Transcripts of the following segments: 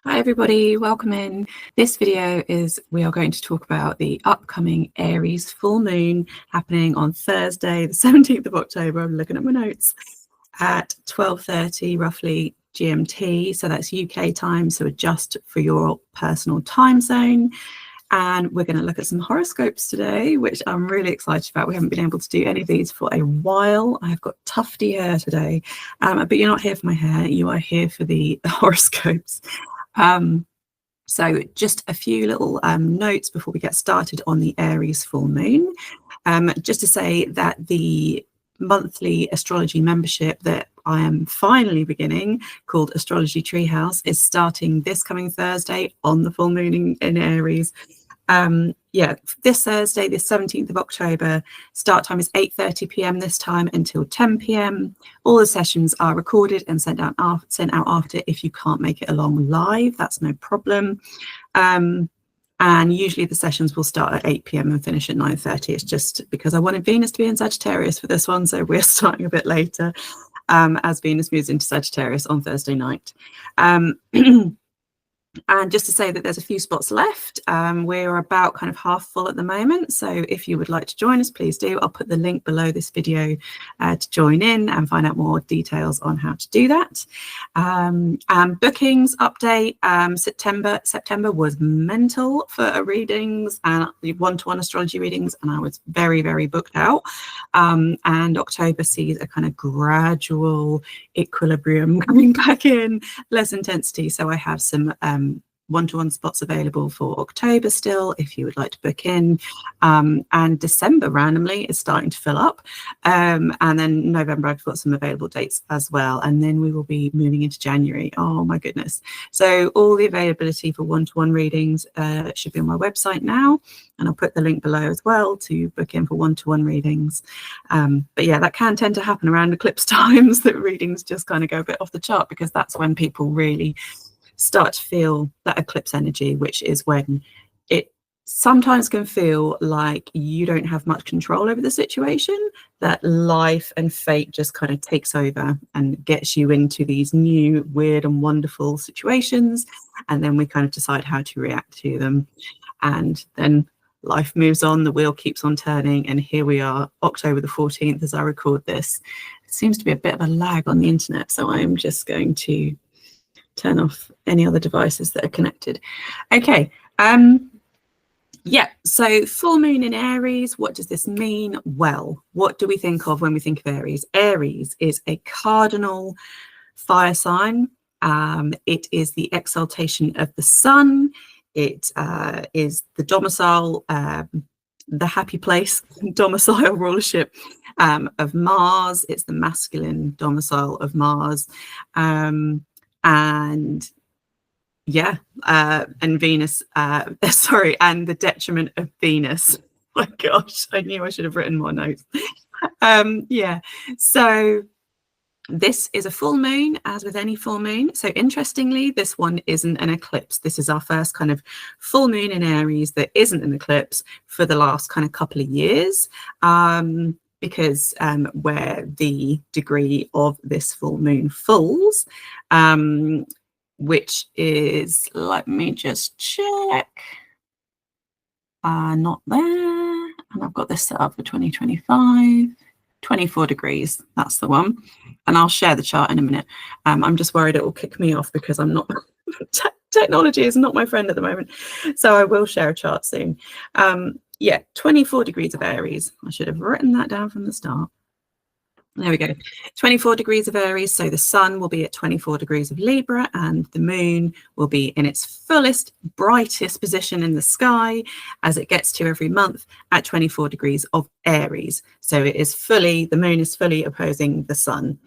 Hi everybody, welcome in. This video is we are going to talk about the upcoming Aries full moon happening on Thursday, the 17th of October. I'm looking at my notes at 12:30 roughly GMT. So that's UK time. So adjust for your personal time zone. And we're going to look at some horoscopes today, which I'm really excited about. We haven't been able to do any of these for a while. I've got tufty hair today, but you're not here for my hair. You are here for the horoscopes. So just a few little notes before we get started on the Aries full moon. Just to say that the monthly astrology membership that I am finally beginning, called Astrology Treehouse, is starting this coming Thursday on the full moon in Aries. This Thursday, the 17th of October, start time is 8:30 p.m. this time until 10 p.m. All the sessions are recorded and sent out after. If you can't make it along live, that's no problem. And usually the sessions will start at 8 p.m. and finish at 9:30. It's just because I wanted Venus to be in Sagittarius for this one, so we're starting a bit later as Venus moves into Sagittarius on Thursday night. And just to say that there's a few spots left. We're about kind of half full at the moment. So if you would like to join us, please do. I'll put the link below this video to join in and find out more details on how to do that. And bookings update. September was mental for readings and one-to-one astrology readings. And I was very, very booked out. And October sees a kind of gradual equilibrium coming back in, less intensity. So I have some one-to-one spots available for October still, if you would like to book in. And December randomly is starting to fill up. And then November, I've got some available dates as well. And then we will be moving into January. Oh my goodness. So all the availability for one-to-one readings should be on my website now. And I'll put the link below as well to book in for one-to-one readings. But yeah, that can tend to happen around eclipse times, that readings just kind of go a bit off the chart, because that's when people really start to feel that eclipse energy, which is when it sometimes can feel like you don't have much control over the situation, that life and fate just kind of takes over and gets you into these new weird and wonderful situations, and then we kind of decide how to react to them, and then life moves on, the wheel keeps on turning, and here we are, October the 14th as I record this. It seems to be a bit of a lag on the internet, so I'm just going to turn off any other devices that are connected. Okay. So full moon in Aries, what does this mean? Well, what do we think of when we think of Aries? Aries is a cardinal fire sign. It is the exaltation of the sun. It is the domicile, the happy place, domicile rulership of Mars. It's the masculine domicile of Mars. And Venus, and the detriment of Venus. Oh my gosh, I knew I should have written more notes. So this is a full moon, as with any full moon. So interestingly, this one isn't an eclipse. This is our first kind of full moon in Aries that isn't an eclipse for the last kind of couple of years. Because where the degree of this full moon falls, which is, let me just check, not there, and I've got this set up for 2025, 24 degrees, that's the one, and I'll share the chart in a minute. I'm just worried it will kick me off because I'm not, technology is not my friend at the moment, so I will share a chart soon. 24 degrees of Aries. I should have written that down from the start. There we go. 24 degrees of Aries. So the sun will be at 24 degrees of Libra, and the moon will be in its fullest, brightest position in the sky, as it gets to every month, at 24 degrees of Aries. So it is fully, the moon is fully opposing the sun.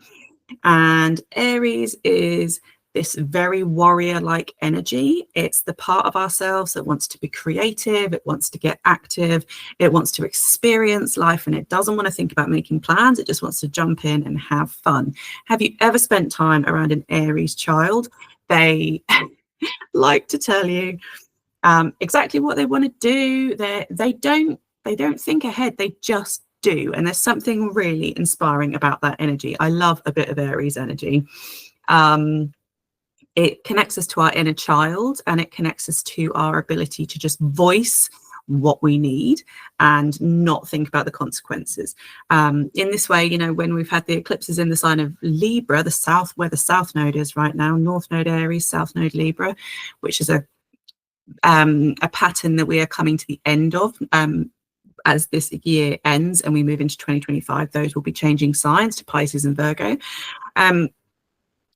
And Aries is this very warrior-like energy. It's the part of ourselves that wants to be creative, it wants to get active, it wants to experience life, and it doesn't want to think about making plans. It just wants to jump in and have fun. Have you ever spent time around an Aries child? They like to tell you exactly what they want to do. They don't think ahead, they just do. And there's something really inspiring about that energy. I love a bit of Aries energy. it connects us to our inner child, and it connects us to our ability to just voice what we need and not think about the consequences. In this way, you know, when we've had the eclipses in the sign of Libra, the south, where the south node is right now, north node Aries, south node Libra, which is a pattern that we are coming to the end of as this year ends and we move into 2025. Those will be changing signs to Pisces and Virgo.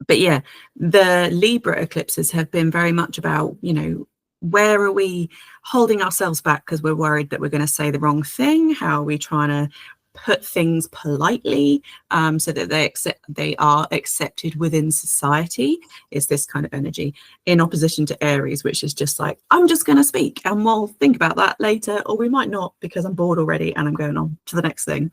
But yeah, the Libra eclipses have been very much about, you know, where are we holding ourselves back because we're worried that we're going to say the wrong thing? How are we trying to put things politely so that they are accepted within society? Is this kind of energy, in opposition to Aries, which is just like, I'm just going to speak and we'll think about that later, or we might not because I'm bored already and I'm going on to the next thing.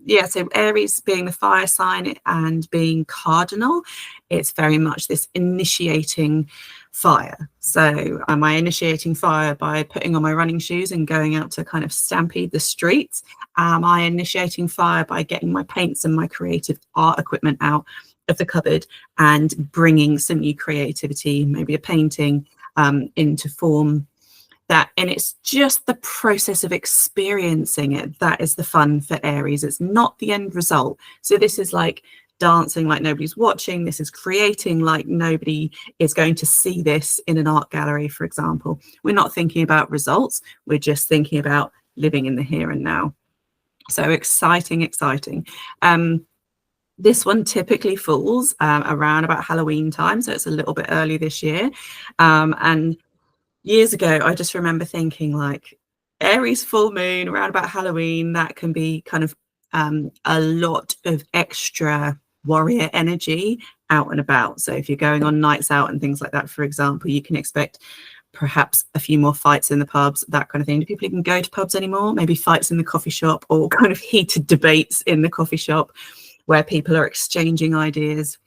Yeah, so Aries being the fire sign and being cardinal, it's very much this initiating fire. So am I initiating fire by putting on my running shoes and going out to kind of stampede the streets? Am I initiating fire by getting my paints and my creative art equipment out of the cupboard and bringing some new creativity, maybe a painting, into form? That, and it's just the process of experiencing it that is the fun for Aries. It's not the end result. So this is like dancing like nobody's watching. This is creating like nobody is going to see this in an art gallery, for example. We're not thinking about results. We're just thinking about living in the here and now. So exciting. This one typically falls around about Halloween time, so it's a little bit early this year. And years ago, I just remember thinking like Aries full moon around about Halloween, that can be kind of a lot of extra warrior energy out and about. So if you're going on nights out and things like that, for example, you can expect perhaps a few more fights in the pubs, that kind of thing. Do people even go to pubs anymore? Maybe fights in the coffee shop, or kind of heated debates in the coffee shop where people are exchanging ideas,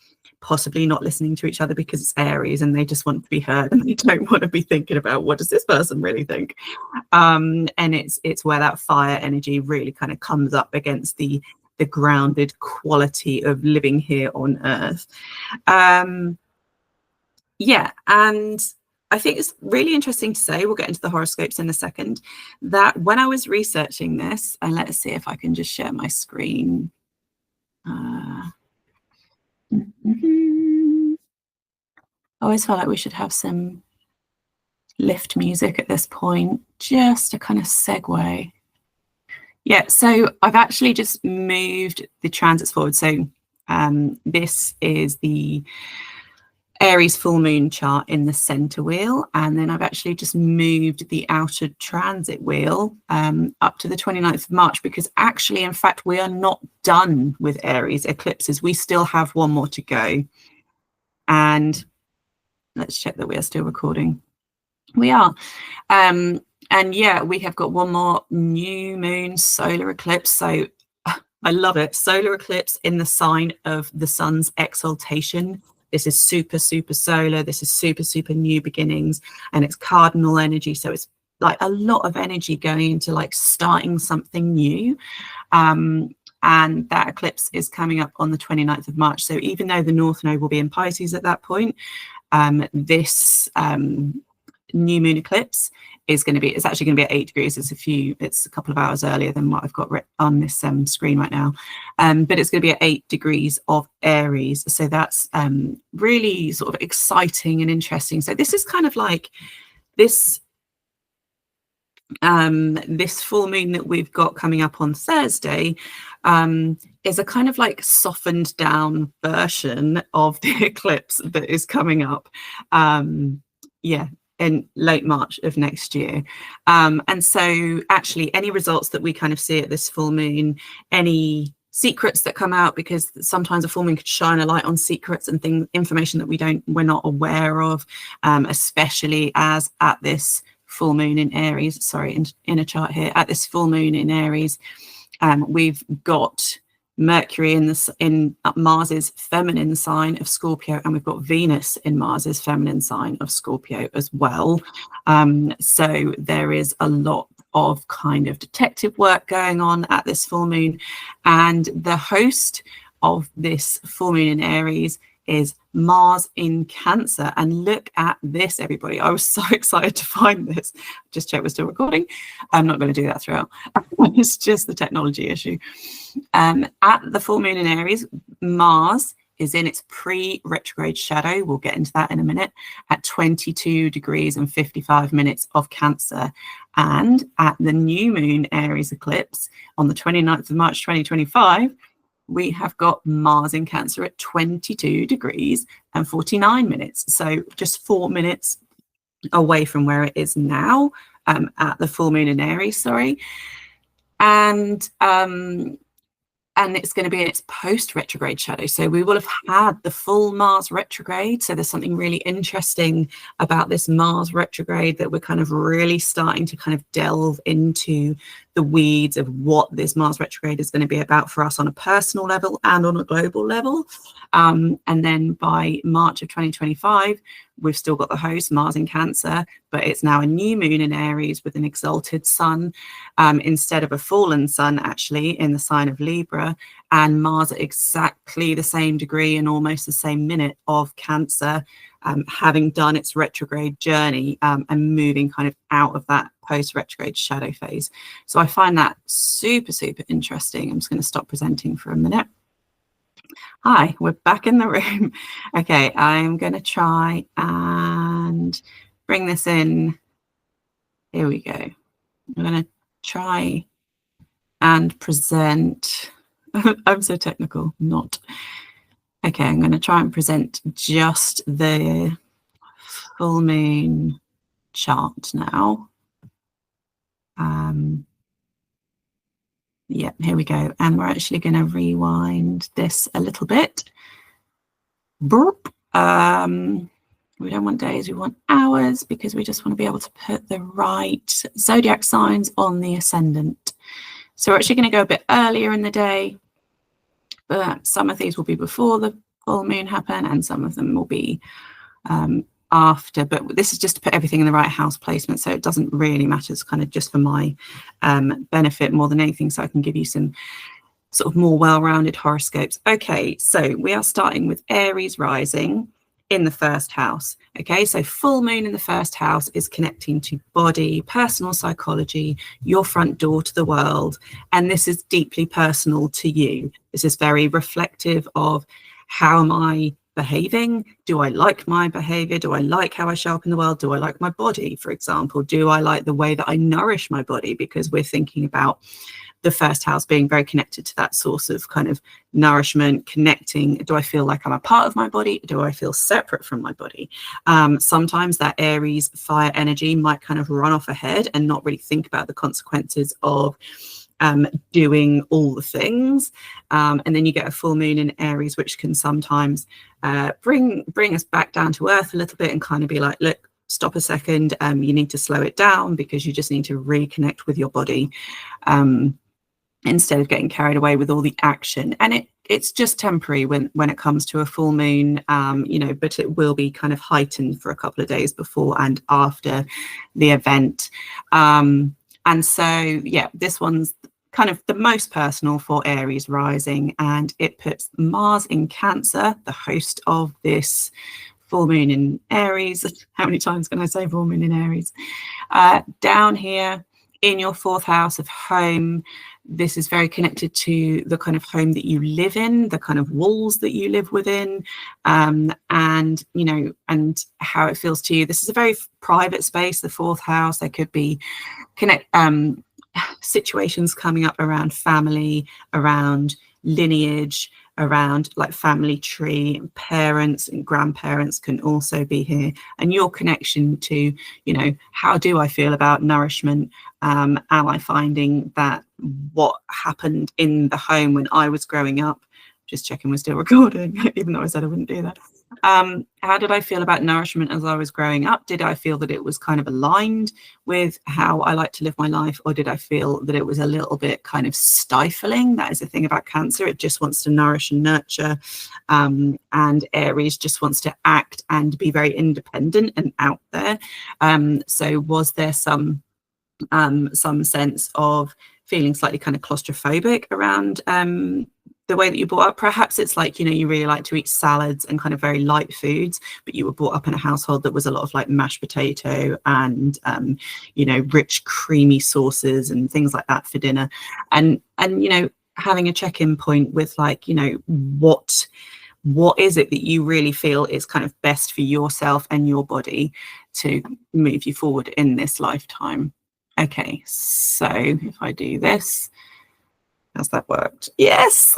possibly not listening to each other because it's Aries and they just want to be heard and they don't want to be thinking about what does this person really think. And it's where that fire energy really kind of comes up against the grounded quality of living here on Earth. Yeah, and I think it's really interesting to say, we'll get into the horoscopes in a second, that when I was researching this, and let's see if I can just share my screen. I always felt like we should have some lift music at this point, just to kind of segue. Yeah, so I've actually just moved the transits forward. So this is the Aries full moon chart in the center wheel, and then I've actually just moved the outer transit wheel up to the 29th of March, because actually, in fact, we are not done with Aries eclipses. We still have one more to go. And let's check that we are still recording. We are. And yeah, we have got one more new moon solar eclipse. So I love it. Solar eclipse in the sign of the sun's exaltation. This is super solar. This is super new beginnings, and it's cardinal energy. So it's like a lot of energy going into like starting something new. And that eclipse is coming up on the 29th of March. So even though the North Node will be in Pisces at that point, this new moon eclipse is going to be, it's actually going to be at 8 degrees. It's a couple of hours earlier than what I've got on this screen right now. But it's going to be at 8 degrees of Aries. So that's really sort of exciting and interesting. So this is kind of like this full moon that we've got coming up on Thursday is a kind of like softened down version of the eclipse that is coming up. Yeah, in late March of next year. And so actually any results that we kind of see at this full moon, any secrets that come out, because sometimes a full moon could shine a light on secrets and information that we're not aware of, especially as at this full moon in Aries, sorry, in a chart here, at this full moon in Aries, we've got Mercury in Mars's feminine sign of Scorpio, and we've got Venus in Mars's feminine sign of Scorpio as well. So there is a lot of kind of detective work going on at this full moon, and the host of this full moon in Aries is Mars in Cancer. And look at this, everybody. I was so excited to find this. Just check we're still recording. I'm not going to do that throughout. It's just the technology issue. At the full moon in Aries, Mars is in its pre-retrograde shadow. We'll get into that in a minute, at 22 degrees and 55 minutes of Cancer. And at the new moon Aries eclipse on the 29th of March 2025, we have got Mars in Cancer at 22 degrees and 49 minutes. So just 4 minutes away from where it is now, at the full moon in Aries, sorry. And it's going to be in its post-retrograde shadow. So we will have had the full Mars retrograde. So there's something really interesting about this Mars retrograde that we're kind of really starting to kind of delve into the weeds of what this Mars retrograde is going to be about for us on a personal level and on a global level. And then by March of 2025, we've still got the host Mars in Cancer, but it's now a new moon in Aries with an exalted sun, instead of a fallen sun, actually, in the sign of Libra, and Mars at exactly the same degree and almost the same minute of Cancer, having done its retrograde journey, and moving kind of out of that post-retrograde shadow phase. So I find that super, super interesting. I'm just going to stop presenting for a minute. Hi, we're back in the room. Okay, I'm going to try and bring this in. Here we go. I'm going to try and present. I'm so technical, not. Okay, I'm going to try and present just the full moon chart now. Yeah, here we go. And we're actually going to rewind this a little bit. Burp. We don't want days, we want hours, because we just want to be able to put the right zodiac signs on the ascendant. So we're actually going to go a bit earlier in the day, but some of these will be before the full moon happen and some of them will be after. But this is just to put everything in the right house placement, so it doesn't really matter. It's kind of just for my benefit more than anything, so I can give you some sort of more well-rounded horoscopes. Okay, so we are starting with Aries rising in the first house. Okay, so full moon in the first house is connecting to body, personal psychology, your front door to the world, and this is deeply personal to you. This is very reflective of how am I behaving? Do I like my behavior? Do I like how I show up in the world? Do I like my body, for example? Do I like the way that I nourish my body? Because we're thinking about the first house being very connected to that source of kind of nourishment, connecting. Do I feel like I'm a part of my body? Do I feel separate from my body? Sometimes that Aries fire energy might kind of run off ahead and not really think about the consequences of doing all the things. And then you get a full moon in Aries, which can sometimes bring us back down to earth a little bit and kind of be like, look, stop a second. You need to slow it down because you just need to reconnect with your body, instead of getting carried away with all the action. And it's just temporary when it comes to a full moon, you know, but it will be kind of heightened for a couple of days before and after the event. And so, yeah, this one's kind of the most personal for Aries rising, and it puts Mars in Cancer, the host of this full moon in Aries. How many times can I say full moon in Aries? Down here in your fourth house of home. This is very connected to the kind of home that you live in, the kind of walls that you live within, and, you know, and how it feels to you. This is a very private space, the fourth house. There could be situations coming up around family, around lineage, around like family tree, and parents and grandparents can also be here, and your connection to, you know, how do I feel about nourishment? Am I finding that what happened in the home when I was growing up, just checking we're still recording, even though I said I wouldn't do that. How did I feel about nourishment as I was growing up? Did I feel that it was kind of aligned with how I like to live my life, or did I feel that it was a little bit kind of stifling? That is the thing about Cancer. It just wants to nourish and nurture, and Aries just wants to act and be very independent and out there. So was there some sense of feeling slightly kind of claustrophobic around the way that you're brought up. Perhaps it's like, you know, you really like to eat salads and kind of very light foods, but you were brought up in a household that was a lot of like mashed potato and you know, rich creamy sauces and things like that for dinner. And you know, having a check-in point with like, you know, what is it that you really feel is kind of best for yourself and your body to move you forward in this lifetime. Okay, so if I do this, has that worked? Yes.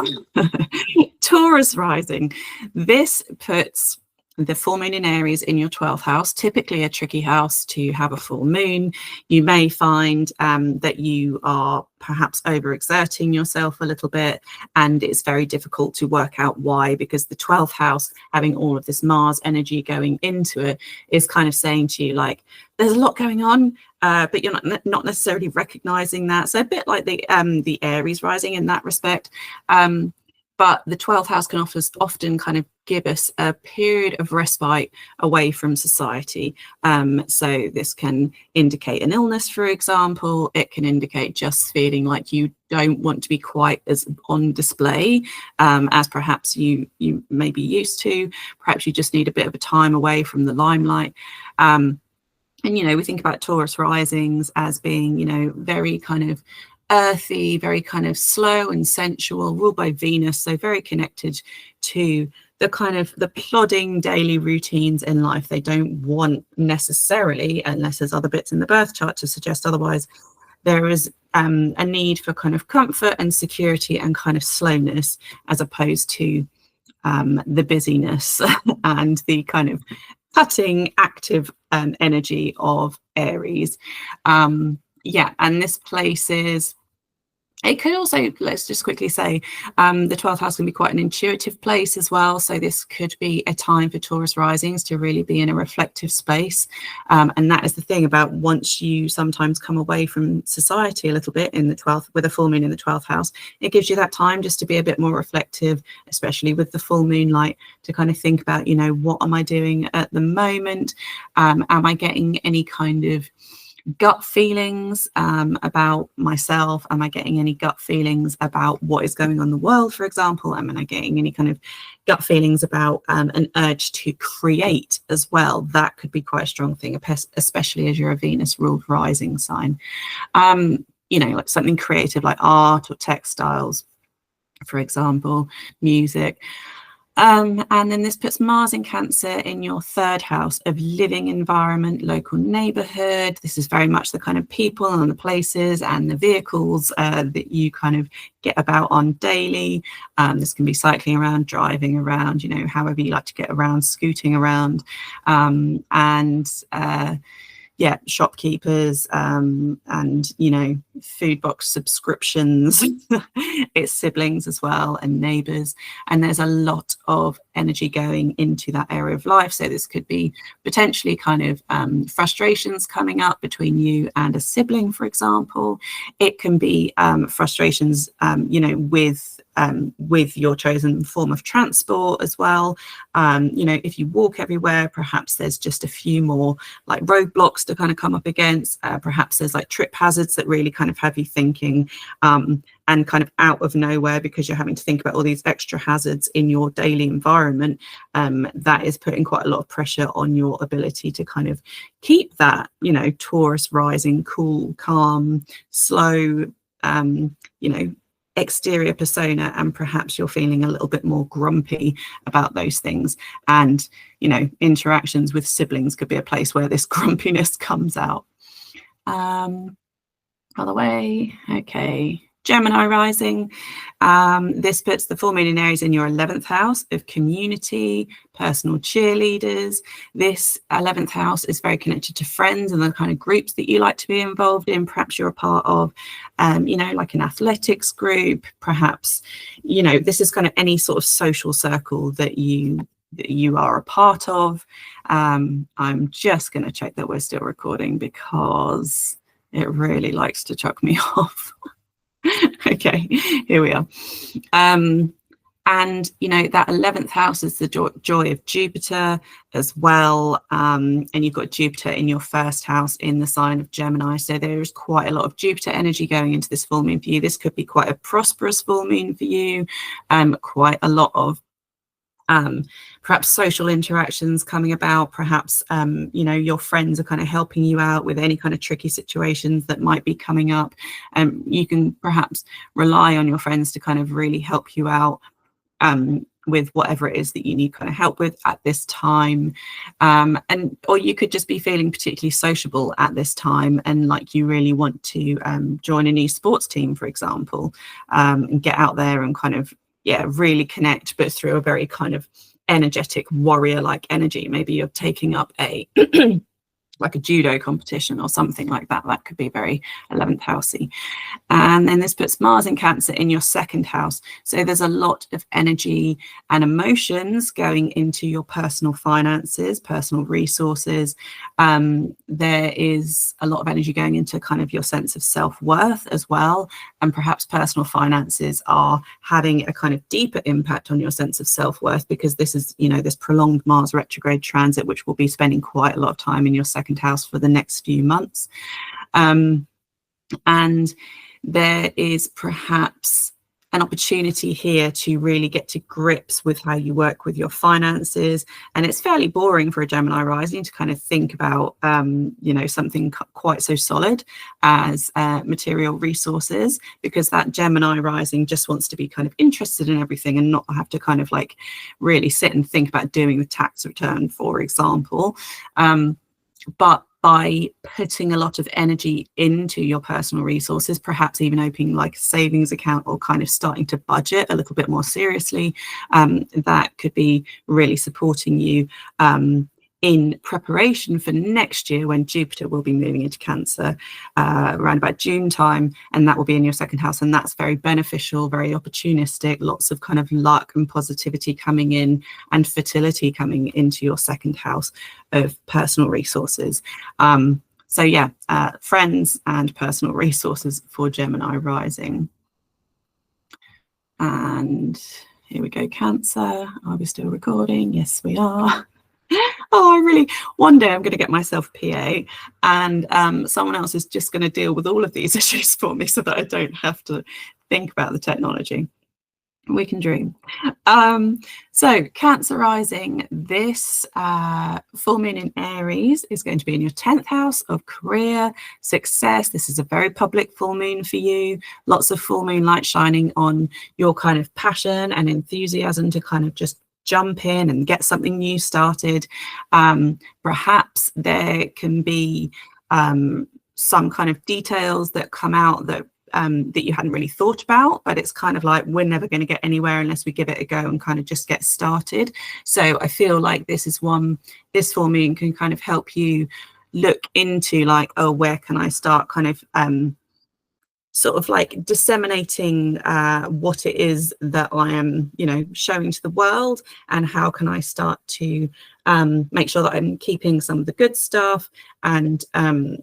Taurus rising. This puts the full moon in Aries in your 12th house, typically a tricky house to have a full moon. You may find that you are perhaps overexerting yourself a little bit, and it's very difficult to work out why, because the 12th house, having all of this Mars energy going into it, is kind of saying to you like, there's a lot going on, but you're not necessarily recognizing that. So a bit like the Aries rising in that respect. But the 12th house can often kind of give us a period of respite away from society. So this can indicate an illness, for example. It can indicate just feeling like you don't want to be quite as on display as perhaps you may be used to. Perhaps you just need a bit of a time away from the limelight. And, you know, we think about Taurus risings as being, you know, very kind of earthy, very kind of slow and sensual, ruled by Venus, so very connected to the kind of the plodding daily routines in life. They don't want necessarily, unless there's other bits in the birth chart to suggest otherwise, there is a need for kind of comfort and security and kind of slowness, as opposed to the busyness and the kind of cutting active energy of Aries. Yeah, and this places, it could also, let's just quickly say, the 12th house can be quite an intuitive place as well. So this could be a time for Taurus risings to really be in a reflective space. And that is the thing about, once you sometimes come away from society a little bit in the 12th, with a full moon in the 12th house, it gives you that time just to be a bit more reflective, especially with the full moonlight, to kind of think about, you know, what am I doing at the moment? Am I getting any kind of gut feelings about myself? Am I getting any gut feelings about what is going on in the world, for example? Am I getting any kind of gut feelings about an urge to create as well? That could be quite a strong thing, especially as you're a Venus ruled rising sign. You know, like something creative like art or textiles, for example, music. And then this puts Mars in Cancer in your 3rd house of living environment, local neighborhood. This is very much the kind of people and the places and the vehicles that you kind of get about on daily. This can be cycling around, driving around, you know, however you like to get around, scooting around. Yeah, shopkeepers and, you know, food box subscriptions, it's siblings as well, and neighbors. And there's a lot of energy going into that area of life. So this could be potentially kind of frustrations coming up between you and a sibling, for example. It can be frustrations, you know, with your chosen form of transport as well. You know, if you walk everywhere, perhaps there's just a few more like roadblocks to kind of come up against. Perhaps there's like trip hazards that really kind of have you thinking, and kind of out of nowhere, because you're having to think about all these extra hazards in your daily environment. That is putting quite a lot of pressure on your ability to kind of keep that, you know, Taurus rising, cool, calm, slow, you know, exterior persona. And perhaps you're feeling a little bit more grumpy about those things, and, you know, interactions with siblings could be a place where this grumpiness comes out. Other way. Okay, Gemini rising. This puts the full moon in Aries in your 11th house of community, personal cheerleaders. This 11th house is very connected to friends and the kind of groups that you like to be involved in. Perhaps you're a part of, you know, like an athletics group. Perhaps, you know, this is kind of any sort of social circle that you are a part of. I'm just going to check that we're still recording, because it really likes to chuck me off. Okay, here we are. And, you know, that 11th house is the joy of Jupiter as well. And you've got Jupiter in your first house in the sign of Gemini. So there is quite a lot of Jupiter energy going into this full moon for you. This could be quite a prosperous full moon for you. Quite a lot of perhaps social interactions coming about. Perhaps, you know, your friends are kind of helping you out with any kind of tricky situations that might be coming up. You can perhaps rely on your friends to kind of really help you out with whatever it is that you need kind of help with at this time. And or you could just be feeling particularly sociable at this time, and like you really want to join a new sports team, for example, and get out there and kind of, yeah, really connect, but through a very kind of energetic warrior-like energy. Maybe you're taking up a like a judo competition or something like that. That could be very 11th housey. And then this puts Mars in Cancer in your second house. So there's a lot of energy and emotions going into your personal finances, personal resources. There is a lot of energy going into kind of your sense of self-worth as well. And perhaps personal finances are having a kind of deeper impact on your sense of self-worth, because this is, you know, this prolonged Mars retrograde transit, which will be spending quite a lot of time in your second house for the next few months. And there is perhaps an opportunity here to really get to grips with how you work with your finances. And it's fairly boring for a Gemini rising to kind of think about, you know, something quite so solid as material resources, because that Gemini rising just wants to be kind of interested in everything and not have to kind of like really sit and think about doing the tax return, for example. But by putting a lot of energy into your personal resources, perhaps even opening like a savings account or kind of starting to budget a little bit more seriously, that could be really supporting you in preparation for next year, when Jupiter will be moving into Cancer around about June time, and that will be in your second house. And that's very beneficial, very opportunistic, lots of kind of luck and positivity coming in, and fertility coming into your second house of personal resources. So yeah, friends and personal resources for Gemini rising. And here we go, Cancer. Are we still recording? Yes, we are. Oh, I really, one day I'm going to get myself a PA, and someone else is just going to deal with all of these issues for me so that I don't have to think about the technology. We can dream. So Cancer rising, this full moon in Aries is going to be in your 10th house of career, success. This is a very public full moon for you. Lots of full moon light shining on your kind of passion and enthusiasm to kind of just jump in and get something new started. Perhaps there can be some kind of details that come out that that you hadn't really thought about, but it's kind of like, we're never going to get anywhere unless we give it a go and kind of just get started. So I feel like this full moon can kind of help you look into like, oh, where can I start kind of sort of like disseminating what it is that I am, you know, showing to the world, and how can I start to make sure that I'm keeping some of the good stuff and,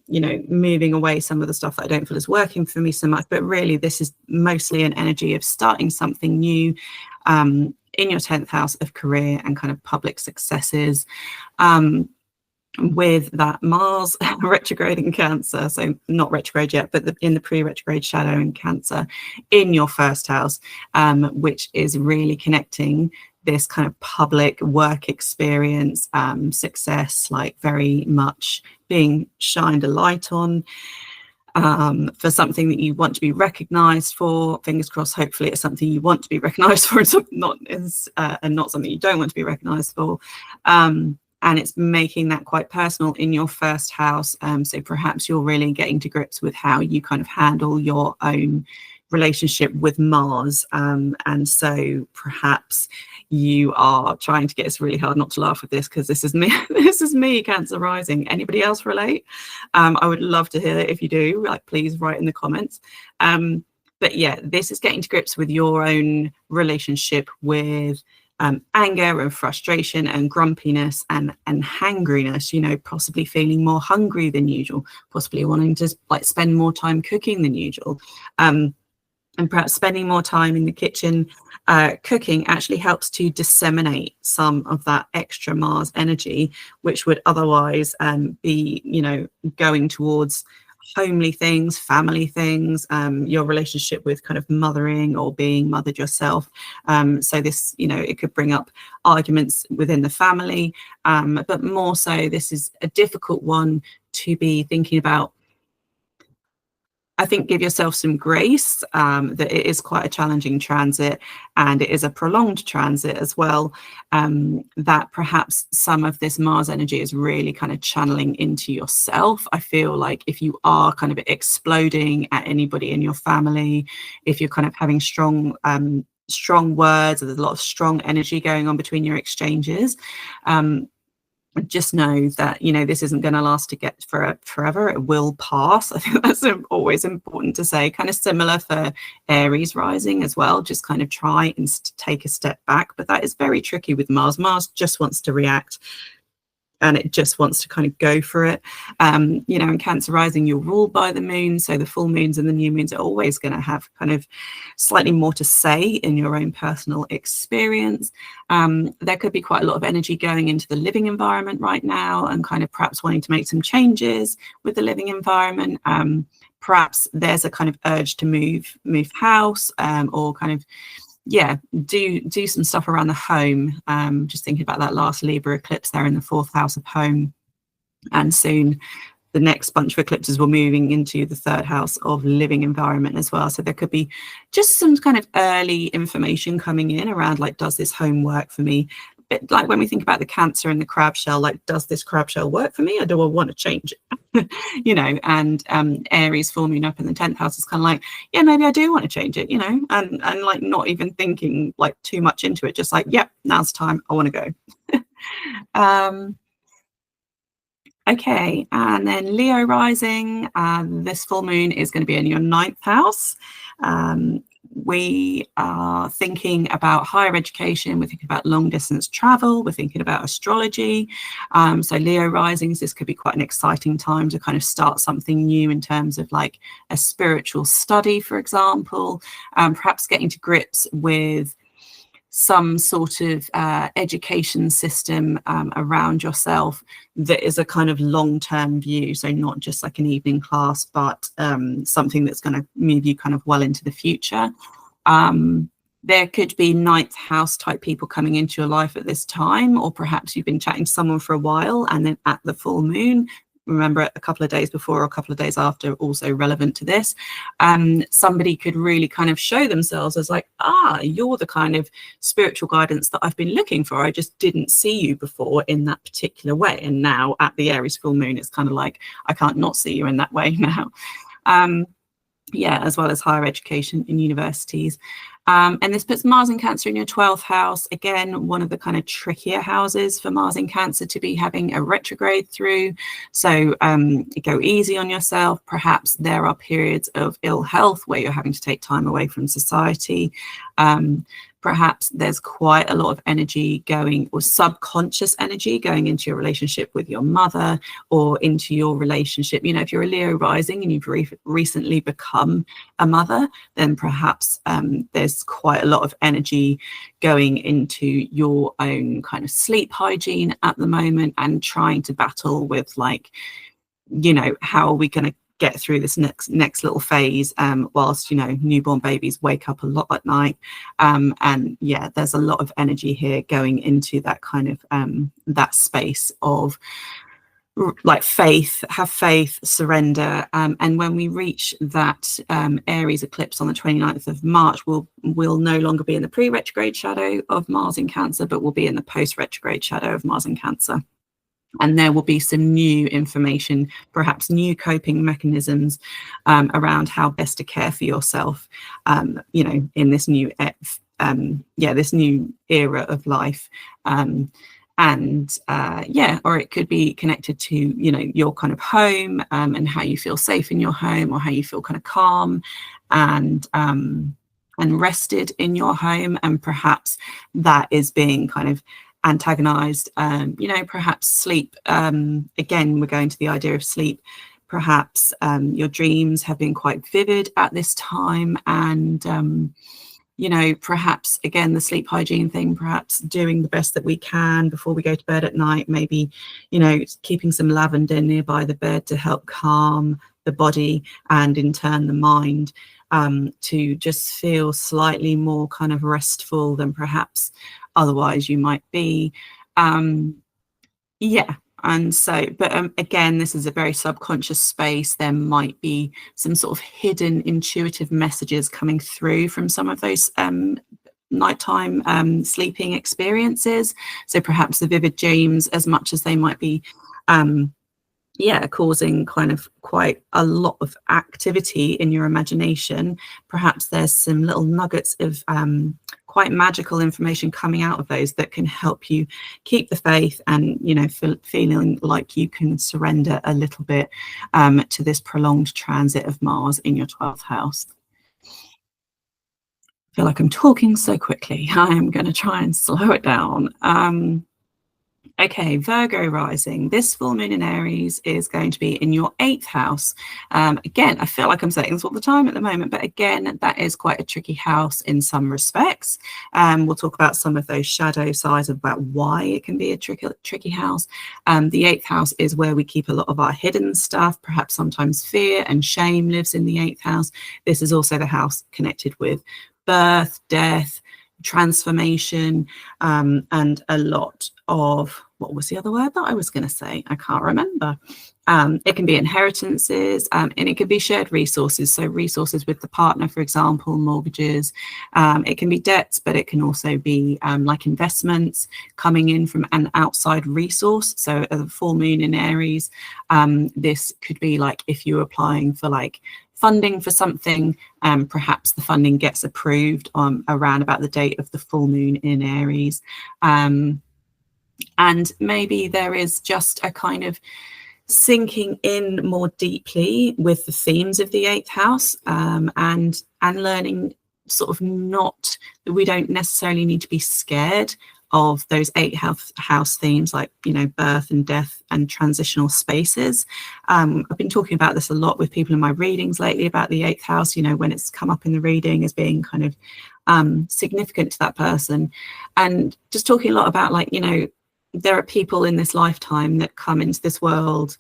you know, moving away some of the stuff that I don't feel is working for me so much. But really, this is mostly an energy of starting something new in your 10th house of career and kind of public successes. With that Mars retrograde in Cancer, so not retrograde yet, but in the pre-retrograde shadow in Cancer in your first house, which is really connecting this kind of public work experience, success, like very much being shined a light on, for something that you want to be recognized for. Fingers crossed, hopefully it's something you want to be recognized for, and not something you don't want to be recognized for. And it's making that quite personal in your first house. So perhaps you're really getting to grips with how you kind of handle your own relationship with Mars. And so perhaps you are trying to get, it's really hard not to laugh with this because this is me, this is me, Cancer rising. Anybody else relate? I would love to hear it. If you do, like, please write in the comments. But yeah, this is getting to grips with your own relationship with anger and frustration and grumpiness and hangriness, you know, possibly feeling more hungry than usual, possibly wanting to like spend more time cooking than usual. And perhaps spending more time in the kitchen cooking actually helps to disseminate some of that extra Mars energy, which would otherwise be, you know, going towards homely things, family things, your relationship with kind of mothering or being mothered yourself. So this, you know, it could bring up arguments within the family, but more so this is a difficult one to be thinking about. I think give yourself some grace, that it is quite a challenging transit, and it is a prolonged transit as well, that perhaps some of this Mars energy is really kind of channeling into yourself. I feel like if you are kind of exploding at anybody in your family, if you're kind of having strong words, or there's a lot of strong energy going on between your exchanges, just know that, you know, this isn't going to last to get forever. It will pass. I think that's always important to say. Kind of similar for Aries rising as well. Just kind of try and take a step back. But that is very tricky with Mars. Mars just wants to react, and it just wants to kind of go for it. You know, in Cancer rising, you're ruled by the moon. So the full moons and the new moons are always going to have kind of slightly more to say in your own personal experience. There could be quite a lot of energy going into the living environment right now, and kind of perhaps wanting to make some changes with the living environment. Perhaps there's a kind of urge to move house, or kind of, yeah, do some stuff around the home. Just thinking about that last Libra eclipse there in the 4th house of home, and soon the next bunch of eclipses will moving into the 3rd house of living environment as well. So there could be just some kind of early information coming in around, like, does this home work for me? A bit like when we think about the Cancer and the crab shell, like, does this crab shell work for me, or do I want to change it? You know, and Aries full moon up in the 10th house is kind of like, yeah, maybe I do want to change it, you know, and like not even thinking like too much into it, just like, yep, now's the time, I want to go. Okay, and then Leo rising, this full moon is going to be in your 9th house. We are thinking about higher education, we're thinking about long distance travel, we're thinking about astrology. So Leo risings, this could be quite an exciting time to kind of start something new in terms of like a spiritual study, for example, perhaps getting to grips with some sort of education system around yourself that is a kind of long-term view. So not just like an evening class, but something that's going to move you kind of well into the future. There could be 9th house type people coming into your life at this time, or perhaps you've been chatting to someone for a while, and then at the full moon, remember a couple of days before or a couple of days after, also relevant to this, somebody could really kind of show themselves as like, you're the kind of spiritual guidance that I've been looking for. I just didn't see you before in that particular way. And now at the Aries full moon, it's kind of like, I can't not see you in that way now. Yeah, as well as higher education in universities. And this puts Mars in Cancer in your 12th house. Again, one of the kind of trickier houses for Mars in Cancer to be having a retrograde through. So go easy on yourself. Perhaps there are periods of ill health where you're having to take time away from society. Perhaps there's quite a lot of energy going, or subconscious energy going into your relationship with your mother, or into your relationship. You know, if you're a Leo rising and you've recently become a mother, then perhaps there's quite a lot of energy going into your own kind of sleep hygiene at the moment, and trying to battle with, like, you know, how are we going to get through this next little phase, whilst, you know, newborn babies wake up a lot at night, and yeah, there's a lot of energy here going into that kind of that space of like have faith, surrender, and when we reach that Aries eclipse on the 29th of March, we'll no longer be in the pre-retrograde shadow of Mars in Cancer, but we'll be in the post-retrograde shadow of Mars in Cancer. And there will be some new information, perhaps new coping mechanisms around how best to care for yourself, you know, in this new, this new era of life. Or it could be connected to, you know, your kind of home, and how you feel safe in your home, or how you feel kind of calm and rested in your home. And perhaps that is being kind of antagonized, you know, perhaps sleep, again, we're going to the idea of sleep perhaps your dreams have been quite vivid at this time, and you know, perhaps again the sleep hygiene thing, perhaps doing the best that we can before we go to bed at night, maybe, you know, keeping some lavender nearby the bed to help calm the body and in turn the mind, to just feel slightly more kind of restful than perhaps otherwise you might be. Yeah. And so, but again, this is a very subconscious space. There might be some sort of hidden intuitive messages coming through from some of those nighttime sleeping experiences. So perhaps the vivid dreams, as much as they might be causing kind of quite a lot of activity in your imagination, perhaps there's some little nuggets of quite magical information coming out of those that can help you keep the faith and, you know, feeling like you can surrender a little bit to this prolonged transit of Mars in your 12th house. I feel like I'm talking so quickly. I'm going to try and slow it down. Okay, Virgo rising. This full moon in Aries is going to be in your 8th house. Again, I feel like I'm saying this all the time at the moment, but again, that is quite a tricky house in some respects. We'll talk about some of those shadow sides about why it can be a tricky house. The 8th house is where we keep a lot of our hidden stuff. Perhaps sometimes fear and shame lives in the 8th house. This is also the house connected with birth, death, transformation, and a lot of, what was the other word that I was going to say? I can't remember. It can be inheritances, and it can be shared resources. So resources with the partner, for example, mortgages. It can be debts, but it can also be like investments coming in from an outside resource. So a full moon in Aries, this could be like if you're applying for like funding for something, perhaps the funding gets approved around about the date of the full moon in Aries. And maybe there is just a kind of sinking in more deeply with the themes of the 8th house, and learning sort of not that we don't necessarily need to be scared of those 8th house themes, like, you know, birth and death and transitional spaces. I've been talking about this a lot with people in my readings lately about the 8th house, you know, when it's come up in the reading as being kind of significant to that person, and just talking a lot about, like, you know, there are people in this lifetime that come into this world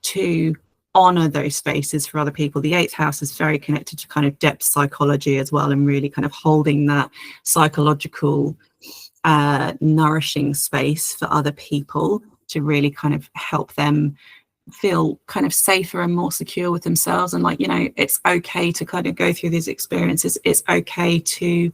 to honor those spaces for other people. The 8th house is very connected to kind of depth psychology as well, and really kind of holding that psychological nourishing space for other people to really kind of help them feel kind of safer and more secure with themselves. And, like, you know, it's okay to kind of go through these experiences. It's okay to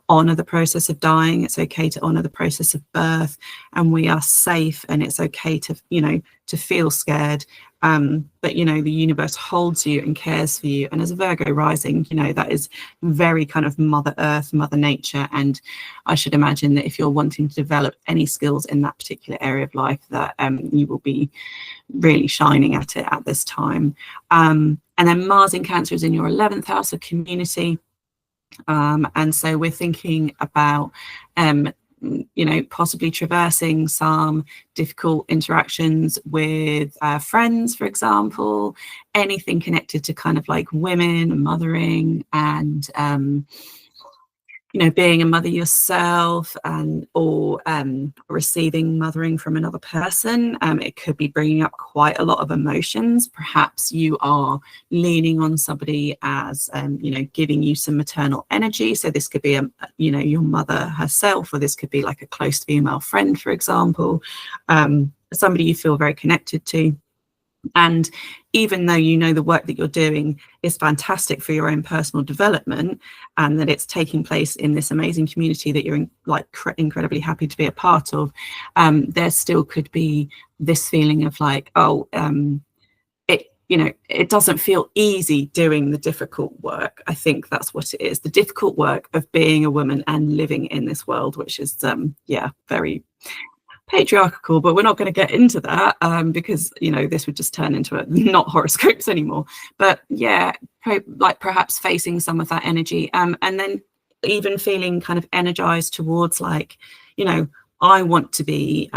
honor the process of dying. It's okay to honor the process of birth, and we are safe, and it's okay to, you know, to feel scared. But, you know, the universe holds you and cares for you. And as a Virgo rising, you know, that is very kind of Mother Earth, Mother Nature. And I should imagine that if you're wanting to develop any skills in that particular area of life, that you will be really shining at it at this time. And then Mars in Cancer is in your 11th house of community. And so we're thinking about, you know, possibly traversing some difficult interactions with friends, for example, anything connected to kind of like women, mothering, and you know, being a mother yourself, and or receiving mothering from another person. It could be bringing up quite a lot of emotions. Perhaps you are leaning on somebody as, you know, giving you some maternal energy. So this could be, you know, your mother herself, or this could be like a close female friend, for example, somebody you feel very connected to. And even though you know the work that you're doing is fantastic for your own personal development, and that it's taking place in this amazing community that you're incredibly happy to be a part of, there still could be this feeling of like, oh, it, you know, it doesn't feel easy doing the difficult work. I think that's what it is, the difficult work of being a woman and living in this world, which is very patriarchal, but we're not going to get into that because, you know, this would just turn into a not horoscopes anymore. But yeah, like perhaps facing some of that energy, and then even feeling kind of energized towards, like, you know, I want to be,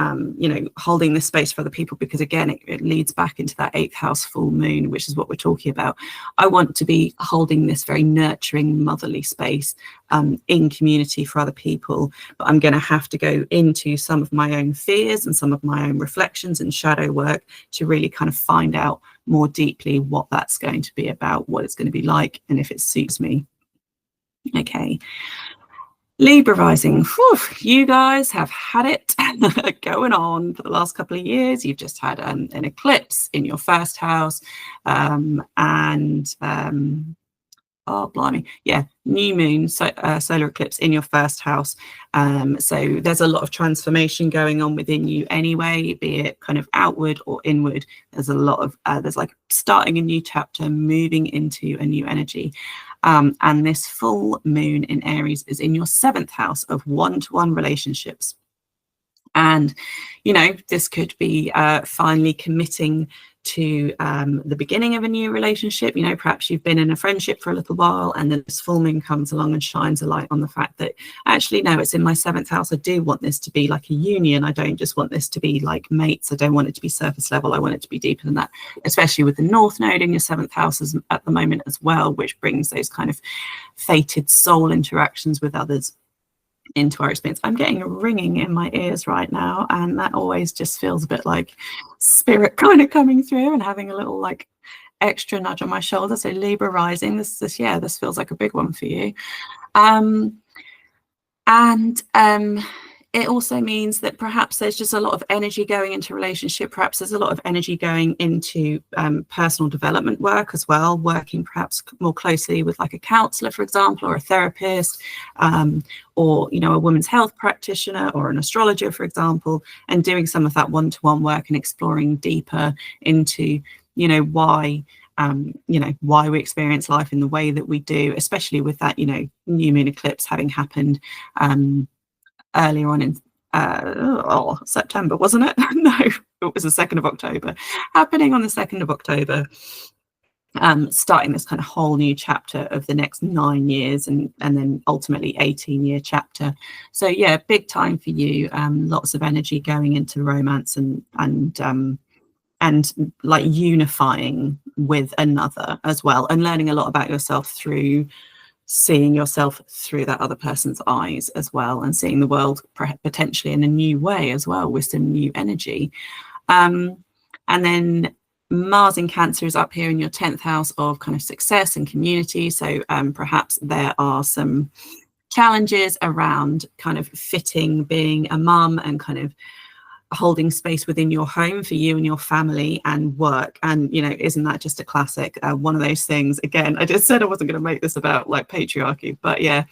holding this space for other people, because again, it leads back into that 8th house full moon, which is what we're talking about. I want to be holding this very nurturing, motherly space in community for other people. But I'm going to have to go into some of my own fears and some of my own reflections and shadow work to really kind of find out more deeply what that's going to be about, what it's going to be like, and if it suits me. Okay. Libra rising, whew, you guys have had it going on for the last couple of years. You've just had an eclipse in your 1st house, oh blimey, yeah, new moon, solar eclipse in your 1st house. So there's a lot of transformation going on within you anyway, be it kind of outward or inward. There's a lot of there's like starting a new chapter, moving into a new energy. And this full moon in Aries is in your 7th house of one-to-one relationships. And, this could be finally committing to the beginning of a new relationship. Perhaps you've been in a friendship for a little while, and then this full moon comes along and shines a light on the fact that actually, no, it's in my 7th house. I do want this to be like a union. I don't just want this to be like mates. I don't want it to be surface level. I want it to be deeper than that, especially with the North Node in your 7th house at the moment as well, which brings those kind of fated soul interactions with others into our experience. I'm getting a ringing in my ears right now, and that always just feels a bit like spirit kind of coming through and having a little like extra nudge on my shoulder. So Libra rising, this feels like a big one for you. It also means that perhaps there's just a lot of energy going into relationship. Perhaps there's a lot of energy going into personal development work as well, working perhaps more closely with like a counselor, for example, or a therapist, or, a women's health practitioner or an astrologer, for example, and doing some of that one-to-one work and exploring deeper into, why we experience life in the way that we do, especially with that, new moon eclipse having happened earlier on in September, wasn't it? No, it was the 2nd of October, happening on the 2nd of October, starting this kind of whole new chapter of the next 9 years and then ultimately 18-year chapter. So yeah, big time for you. Lots of energy going into romance and like unifying with another as well, and learning a lot about yourself through seeing yourself through that other person's eyes as well, and seeing the world potentially in a new way as well, with some new energy. And then Mars in Cancer is up here in your 10th house of kind of success and community. So perhaps there are some challenges around kind of fitting being a mum and kind of holding space within your home for you and your family and work. And isn't that just a classic one of those things? Again, I just said I wasn't going to make this about like patriarchy, but yeah,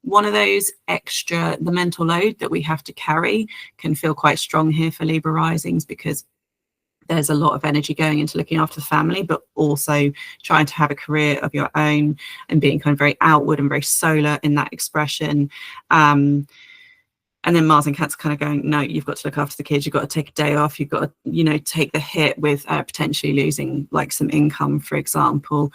one of those the mental load that we have to carry can feel quite strong here for Libra risings, because there's a lot of energy going into looking after the family, but also trying to have a career of your own and being kind of very outward and very solar in that expression. And then Mars and Cancer kind of going, no, you've got to look after the kids. You've got to take a day off. You've got to, take the hit with potentially losing like some income, for example.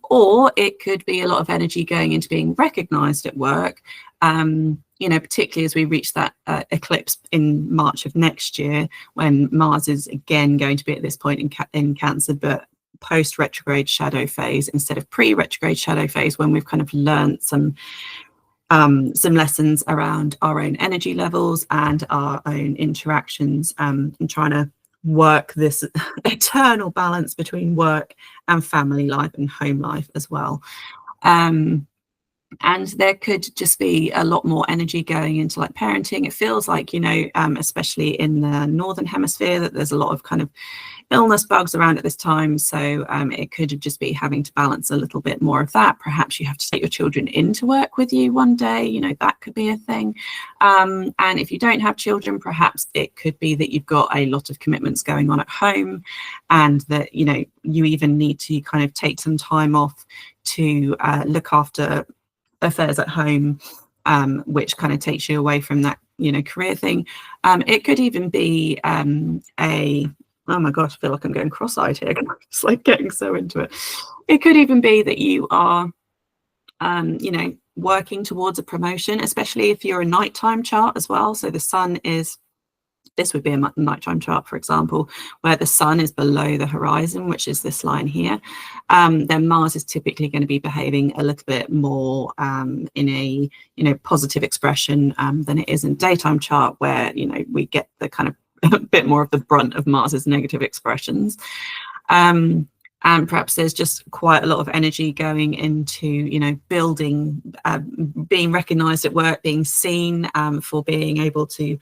Or it could be a lot of energy going into being recognized at work, particularly as we reach that eclipse in March of next year, when Mars is again going to be at this point in Cancer, but post retrograde shadow phase instead of pre-retrograde shadow phase, when we've kind of learned some lessons around our own energy levels and our own interactions, and trying to work this eternal balance between work and family life and home life as well. And there could just be a lot more energy going into like parenting. It feels like, especially in the Northern Hemisphere, that there's a lot of kind of illness bugs around at this time. So it could just be having to balance a little bit more of that. Perhaps you have to take your children into work with you one day, that could be a thing. And if you don't have children, perhaps it could be that you've got a lot of commitments going on at home, and that, you even need to kind of take some time off to look after affairs at home, which kind of takes you away from that career thing. It could even be oh my gosh, I feel like I'm going cross-eyed here. It's like getting so into it. It could even be that you are working towards a promotion, especially if you're a nighttime chart as well. So the sun is, this would be a nighttime chart, for example, where the sun is below the horizon, which is this line here. Then Mars is typically going to be behaving a little bit more in a, you know, positive expression than it is in daytime chart, where, you know, we get the kind of a bit more of the brunt of Mars's negative expressions. And perhaps there's just quite a lot of energy going into, you know, building, being recognized at work, being seen, for being able to,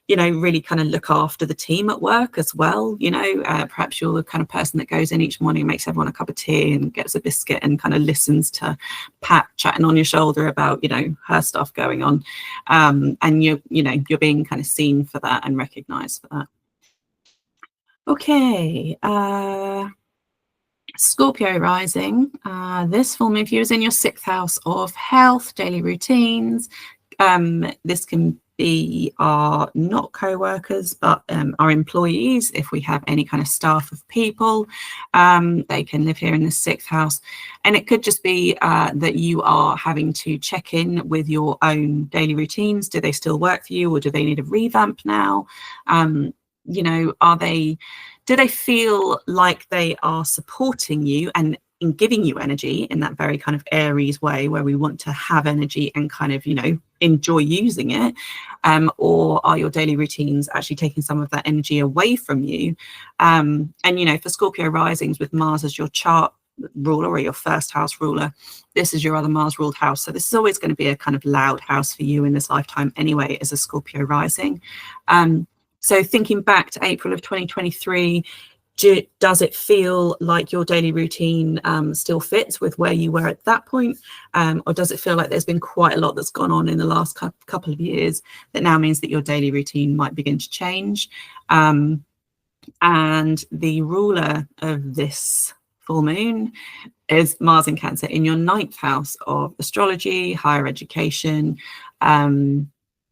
you know, really kind of look after the team at work as well. You know, perhaps you're the kind of person that goes in each morning and makes everyone a cup of tea and gets a biscuit and kind of listens to Pat chatting on your shoulder about, you know, her stuff going on. And you know, you're being kind of seen for that and recognized for that. Okay. Scorpio rising, this full moon for you is in your 6th house of health, daily routines. This can be our not co-workers, but our employees. If we have any kind of staff of people, they can live here in the 6th house. And it could just be that you are having to check in with your own daily routines. Do they still work for you, or do they need a revamp now? You know, do they feel like they are supporting you and in giving you energy in that very kind of Aries way, where we want to have energy and kind of, you know, enjoy using it? Or are your daily routines actually taking some of that energy away from you? And, you know, for Scorpio risings with Mars as your chart ruler or your 1st house ruler, this is your other Mars ruled house. So this is always going to be a kind of loud house for you in this lifetime anyway, as a Scorpio rising. So thinking back to April of 2023, does it feel like your daily routine still fits with where you were at that point? Or does it feel like there's been quite a lot that's gone on in the last couple of years that now means that your daily routine might begin to change? And the ruler of this full moon is Mars in Cancer in your 9th house of astrology, higher education,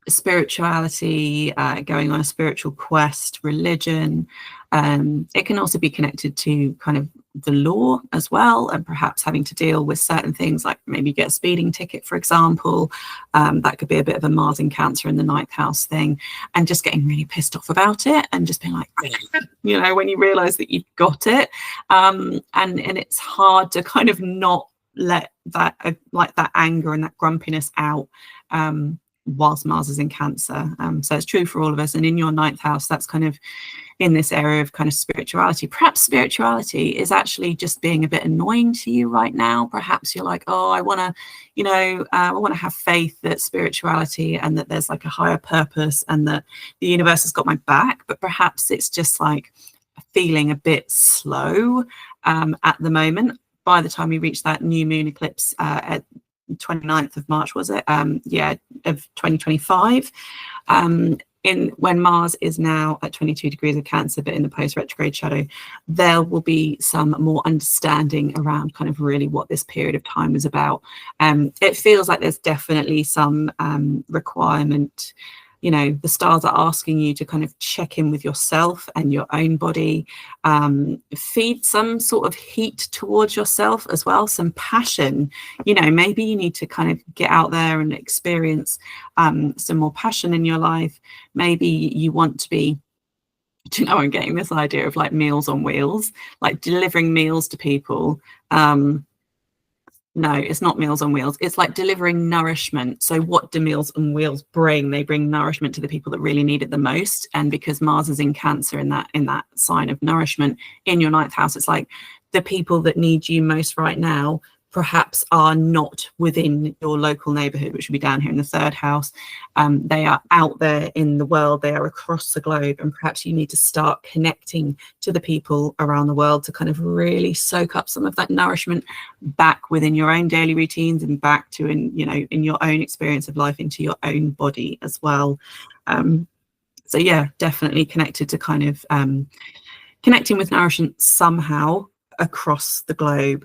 spirituality, going on a spiritual quest, religion. It can also be connected to kind of the law as well, and perhaps having to deal with certain things, like maybe get a speeding ticket, for example. That could be a bit of a Mars in Cancer in the 9th house thing, and just getting really pissed off about it and just being like, you know, when you realize that you've got it, and it's hard to kind of not let that like that anger and that grumpiness out whilst Mars is in Cancer. So it's true for all of us. And in your 9th house, that's kind of in this area of kind of spirituality. Perhaps spirituality is actually just being a bit annoying to you right now. Perhaps you're like, oh, I want to, you know, I want to have faith that spirituality and that there's like a higher purpose and that the universe has got my back. But perhaps it's just like feeling a bit slow at the moment. By the time we reach that new moon eclipse at 29th of March, was it? Yeah, of 2025. When Mars is now at 22 degrees of Cancer, but in the post retrograde shadow, there will be some more understanding around kind of really what this period of time is about. It feels like there's definitely some requirement. You know, the stars are asking you to kind of check in with yourself and your own body, feed some sort of heat towards yourself as well, some passion. You know, maybe you need to kind of get out there and experience some more passion in your life. Maybe you want to be, do you know, I'm getting this idea of like Meals on Wheels, like delivering meals to people. No, it's not Meals on Wheels. It's like delivering nourishment. So what do Meals on Wheels bring? They bring nourishment to the people that really need it the most. And because Mars is in Cancer in that sign of nourishment in your 9th house, it's like the people that need you most right now perhaps are not within your local neighborhood, which would be down here in the 3rd house. They are out there in the world, they are across the globe, and perhaps you need to start connecting to the people around the world to kind of really soak up some of that nourishment back within your own daily routines and back to in your own experience of life, into your own body as well. So yeah, definitely connected to kind of connecting with nourishment somehow across the globe.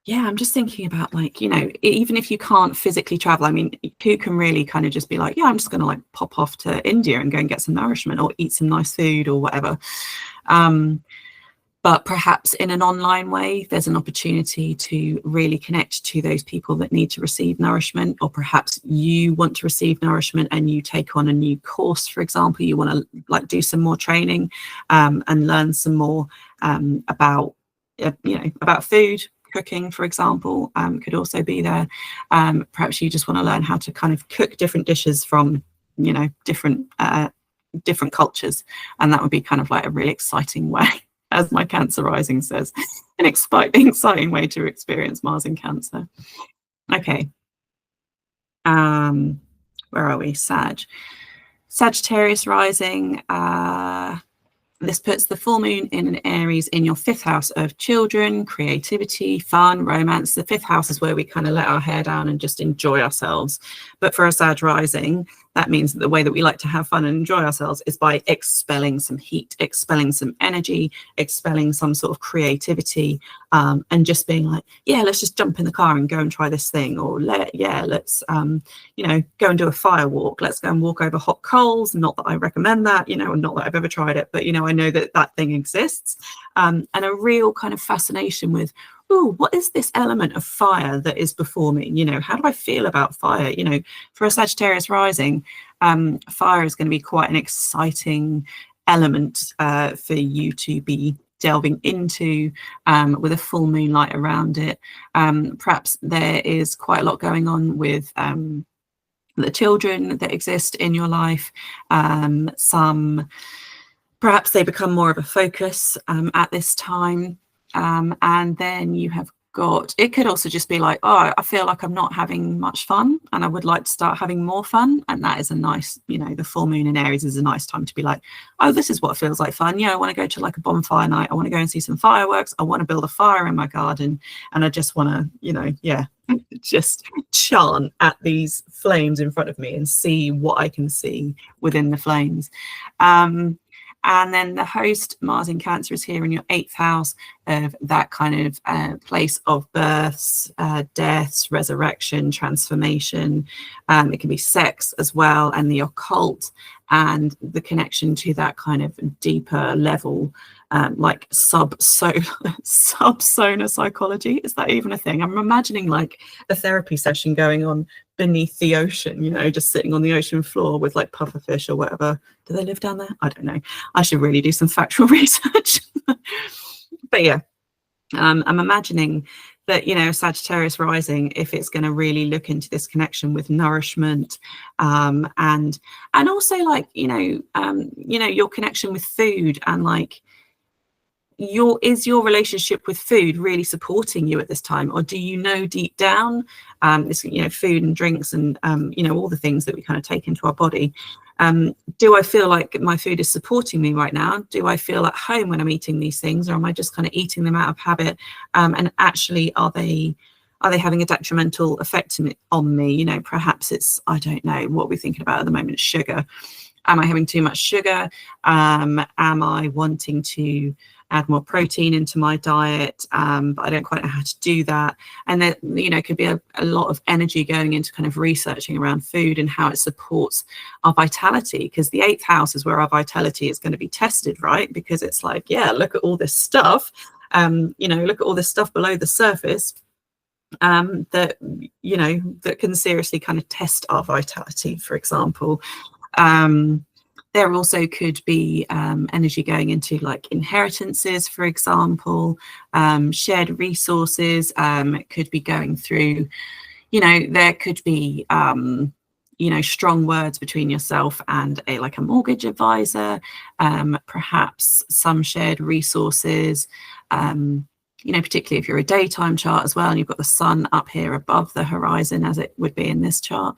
Yeah, I'm just thinking about, like, you know, even if you can't physically travel, I mean, who can really kind of just be like, yeah, I'm just going to like pop off to India and go and get some nourishment or eat some nice food or whatever. But But perhaps in an online way, there's an opportunity to really connect to those people that need to receive nourishment, or perhaps you want to receive nourishment and you take on a new course, for example. You want to like do some more training and learn some more about about food. Cooking, for example, could also be there. Perhaps you just want to learn how to kind of cook different dishes from different cultures, and that would be kind of like a really exciting way, as my Cancer rising says, an exciting way to experience Mars in Cancer. Okay, where are we? Sagittarius rising. This puts the full moon in an Aries in your 5th house of children, creativity, fun, romance. The 5th house is where we kind of let our hair down and just enjoy ourselves. But for a Sag rising, that means that the way that we like to have fun and enjoy ourselves is by expelling some heat, expelling some energy, expelling some sort of creativity, and just being like, yeah, let's just jump in the car and go and try this thing, or let's go and do a fire walk. Let's go and walk over hot coals. Not that I recommend that, not that I've ever tried it, but I know that thing exists, and a real kind of fascination with, oh, what is this element of fire that is before me? How do I feel about fire? For a Sagittarius rising, fire is going to be quite an exciting element for you to be delving into, with a full moonlight around it. Perhaps there is quite a lot going on with the children that exist in your life. Perhaps they become more of a focus at this time. And then you have got, it could also just be like, oh, I feel like I'm not having much fun and I would like to start having more fun. And that is a nice, the full moon in Aries is a nice time to be like, oh, this is what feels like fun. I want to go to like a bonfire night. I want to go and see some fireworks. I want to build a fire in my garden. And I just want to, just chant at these flames in front of me and see what I can see within the flames. And then the host, Mars in Cancer, is here in your 8th house of that kind of place of births, deaths, resurrection, transformation. It can be sex as well, and the occult, and the connection to that kind of deeper level, like sub-solar psychology. Is that even a thing? I'm imagining like a therapy session going on beneath the ocean, just sitting on the ocean floor with like pufferfish or whatever. Do they live down there? I don't know. I should really do some factual research. But yeah, I'm imagining that, Sagittarius rising, if it's going to really look into this connection with nourishment, and also like, your connection with food, and like, is your relationship with food really supporting you at this time, or do you know deep down, this food and drinks and all the things that we kind of take into our body, do I feel like my food is supporting me right now? Do I feel at home when I'm eating these things, or am I just kind of eating them out of habit, and actually are they having a detrimental effect on me? Perhaps it's, I don't know, what we're thinking about at the moment, sugar. Am I having too much sugar? Am I wanting to add more protein into my diet, but I don't quite know how to do that? And then, could be a lot of energy going into kind of researching around food and how it supports our vitality, because the 8th house is where our vitality is going to be tested, right? Because it's like, yeah, look at all this stuff, look at all this stuff below the surface, that can seriously kind of test our vitality, for example. There also could be energy going into like inheritances, for example, shared resources. It could be going through, there could be, strong words between yourself and a mortgage advisor, perhaps some shared resources, particularly if you're a daytime chart as well, and you've got the sun up here above the horizon, as it would be in this chart.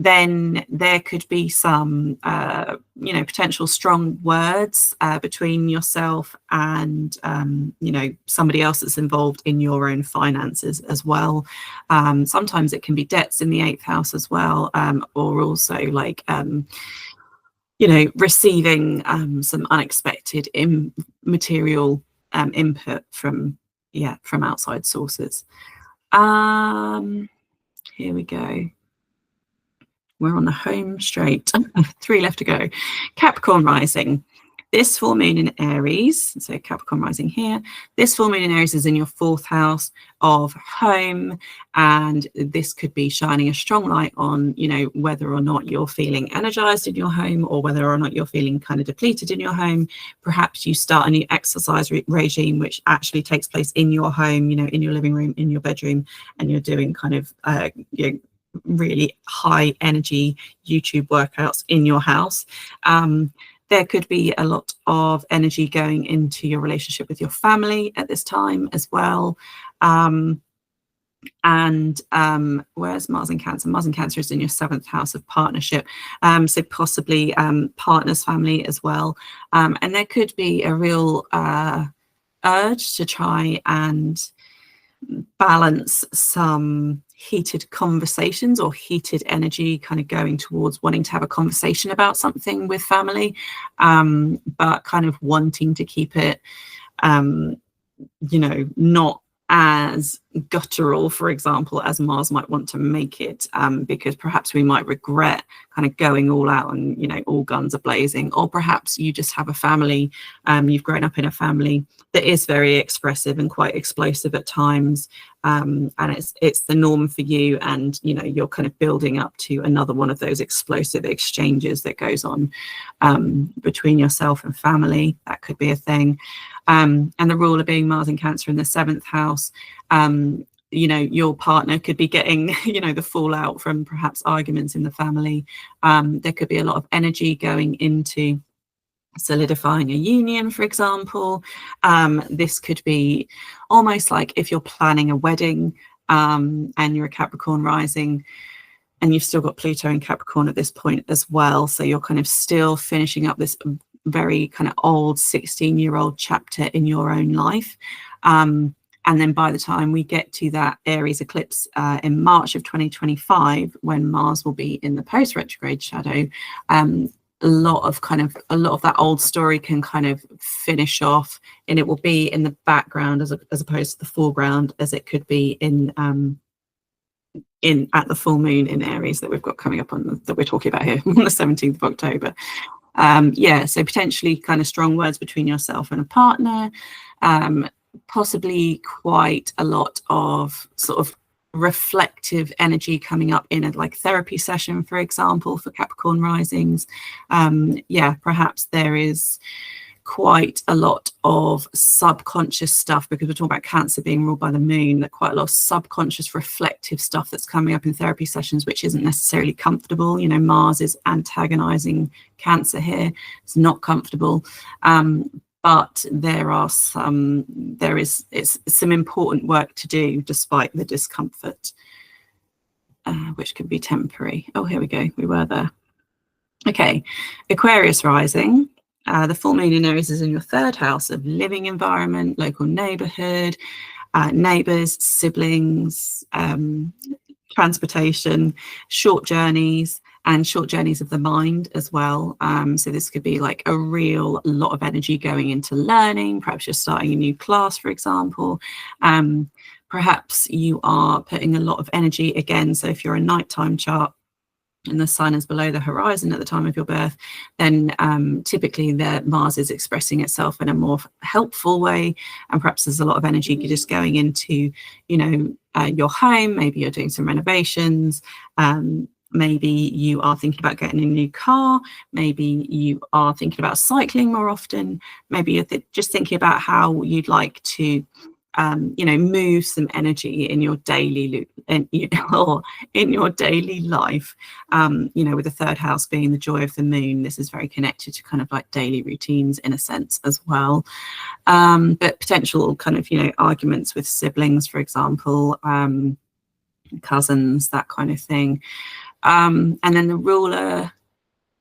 Then there could be some, potential strong words between yourself and, somebody else that's involved in your own finances as well. Sometimes it can be debts in the 8th house as well, or also like, receiving some unexpected material input from outside sources. Here we go. We're on the home straight. 3 left to go. Capricorn rising. This full moon in Aries, so Capricorn rising here, this full moon in Aries is in your 4th house of home, and this could be shining a strong light on, you know, whether or not you're feeling energized in your home or whether or not you're feeling kind of depleted in your home. Perhaps you start a new exercise regime which actually takes place in your home, you know, in your living room, in your bedroom, and you're doing kind of you know, really high energy YouTube workouts in your house. There could be a lot of energy going into your relationship with your family at this time as well. Where's Mars in Cancer? Mars in Cancer is in your 7th house of partnership, so possibly partner's family as well. And there could be a real urge to try and balance some heated conversations or heated energy kind of going towards wanting to have a conversation about something with family, but kind of wanting to keep it you know, not as guttural, for example, as Mars might want to make it, because perhaps we might regret kind of going all out and, you know, all guns are blazing. Or perhaps you just have a family, you've grown up in a family that is very expressive and quite explosive at times, and it's the norm for you, and, you know, you're kind of building up to another one of those explosive exchanges that goes on between yourself and family. That could be a thing. And the ruler being Mars in Cancer in the 7th house, you know, your partner could be getting, you know, the fallout from perhaps arguments in the family. There could be a lot of energy going into solidifying a union, for example. This could be almost like if you're planning a wedding and you're a Capricorn rising, and you've still got Pluto in Capricorn at this point as well. So you're kind of still finishing up this very kind of old 16-year-old chapter in your own life. And then by the time we get to that Aries eclipse in March of 2025, when Mars will be in the post-retrograde shadow, a lot of that old story can kind of finish off, and it will be in the background as opposed to the foreground, as it could be in at the full moon in Aries that we've got coming up that we're talking about here on the 17th of October. Yeah, so potentially kind of strong words between yourself and a partner, possibly quite a lot of sort of reflective energy coming up in a like therapy session, for example, for Capricorn risings. Yeah, perhaps there is quite a lot of subconscious stuff, because we're talking about Cancer being ruled by the moon, that quite a lot of subconscious reflective stuff that's coming up in therapy sessions, which isn't necessarily comfortable. You know, Mars is antagonizing Cancer here. It's not comfortable. But it's some important work to do despite the discomfort, which can be temporary. Oh, here we go. We were there. Okay, Aquarius rising. The full moon in Aries is in your 3rd house of living environment, local neighborhood, neighbors, siblings, transportation, short journeys, and short journeys of the mind as well. So this could be like a lot of energy going into learning. Perhaps you're starting a new class, for example. Perhaps you are putting a lot of energy again. So if you're a nighttime chart and the sun is below the horizon at the time of your birth, then typically the Mars is expressing itself in a more helpful way, and perhaps there's a lot of energy just going into, you know, your home. Maybe you're doing some renovations. Maybe you are thinking about getting a new car. Maybe you are thinking about cycling more often. Maybe you're just thinking about how you'd like to you know, move some energy in your daily or in your daily life. You know, with the 3rd house being the joy of the moon, this is very connected to kind of like daily routines in a sense as well. But potential kind of, you know, arguments with siblings, for example, cousins, that kind of thing. And then the ruler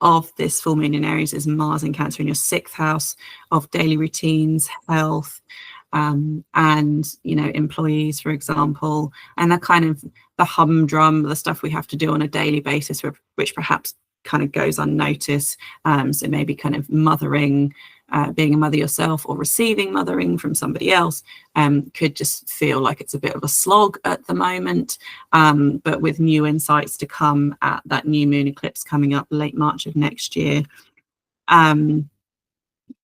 of this full moon in Aries is Mars in Cancer in your 6th house of daily routines, health, and, you know, employees, for example, and the kind of the humdrum, the stuff we have to do on a daily basis, which perhaps kind of goes unnoticed. So maybe kind of mothering, being a mother yourself, or receiving mothering from somebody else, could just feel like it's a bit of a slog at the moment, but with new insights to come at that new moon eclipse coming up late March of next year.